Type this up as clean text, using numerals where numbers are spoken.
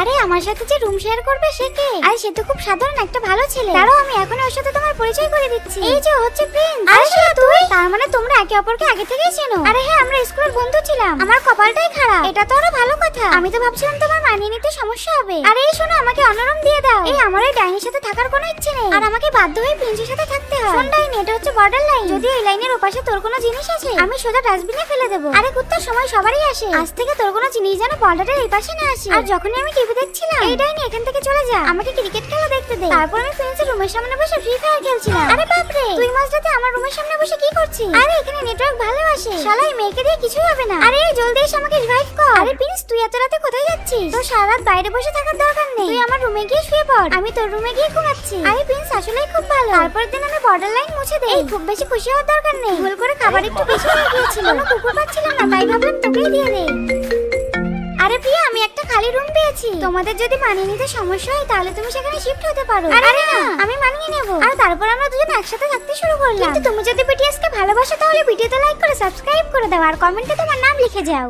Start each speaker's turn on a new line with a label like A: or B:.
A: আরে আমার সাথে যে রুম শেয়ার করবে সে কে? আরে সে তো খুব সাধারণ একটা ভালো ছেলে। দাঁড়াও আমি এখন ওর সাথে তোমার পরিচয় করে দিচ্ছি। এই যে হচ্ছে প্রিন্স। আরে শালা তুই? তার মানে তোমরা একে অপরকে আগে থেকেই চেনো? আরে হ্যাঁ, আমরা স্কুলের বন্ধু ছিলাম। আমার কপালটাই খারাপ। এটা তো আরো ভালো কথা। আমি তো ভাবছিলাম তোমার মানিয়ে নিতে সমস্যা হবে। আরে এই শোনো, আমাকে অন্য রুম দিয়ে দাও। এই আমার এই ডাইনির সাথে থাকার কোনো ইচ্ছে নেই, আর আমাকে বাধ্য হয়ে প্রিন্সের সাথে থাকতে হয়। শোন ডাইনি, এটা হচ্ছে বর্ডার লাইন। যদি এই লাইনের ওপাশে তোর কোনো জিনিস আছে, আমি সোজা ডাস্টবিনে ফেলে দেবো। আরে কুত্তার সময় সবারই আসে, আজ থেকে তোর কোনো জিনিস যেন বর্ডারের এই পাশে না আসে। আর যখনই আমি টিভি দেখছিলাম, এই ডাইনি এখান থেকে চলে যা, আমাকে ক্রিকেট খেলা দেখতে দে। তারপর আমি প্রিন্সের রুমের সামনে বসে ফ্রি ফায়ার খেলছিলাম। আরে বাপ রে, তুই মাঝরাতে আমার রুমের সামনে বসে কি করছিস? আরে এখানে নেটওয়ার্ক ভালো আসে। শালা এই মেয়েকে দিয়ে কিছুই হবে না। আরে জলদি এসে আমাকে রিভাইভ কর। আরে প্রিন্স, তুই এত রাতে কোথায় যাচ্ছিস? তোর সারা রাত বাইরে বসে থাকার দরকার নেই। তুই আমার রুমে গিয়ে শুয়ে পড়, আমি তোর রুমে গিয়ে ঘুমাচ্ছি। আরে প্রিন্স আসলেই খুব ভালো। তারপর দিন আমি বর্ডার লাইন মুছে দেই। এই খুব বেশি খুশি হওয়ার দরকার নেই, ভুল করে খাবার একটু বেশি হয়ে গিয়েছিল। কোনো কুকুর পাচ্ছিলাম না, তাই ভাবলাম তোকেই দিয়ে দেই। আরে প্রিয়া, আমি একটা খালি রুম পেয়েছি। তোমাদের যদি মানিয়ে নিতে সমস্যা হয় তাহলে তুমি সেখানে শিফট হতে পারো। আরে না, আমি মানিয়ে নেব। আর তারপর আমরা দুজন একসাথে থাকতে শুরু করলাম। কিন্তু তুমি যদি বিটিএস কে ভালোবাসো তাহলে ভিডিওতে লাইক করে সাবস্ক্রাইব করে দাও, আর কমেন্টে তোমার নাম লিখে যাও।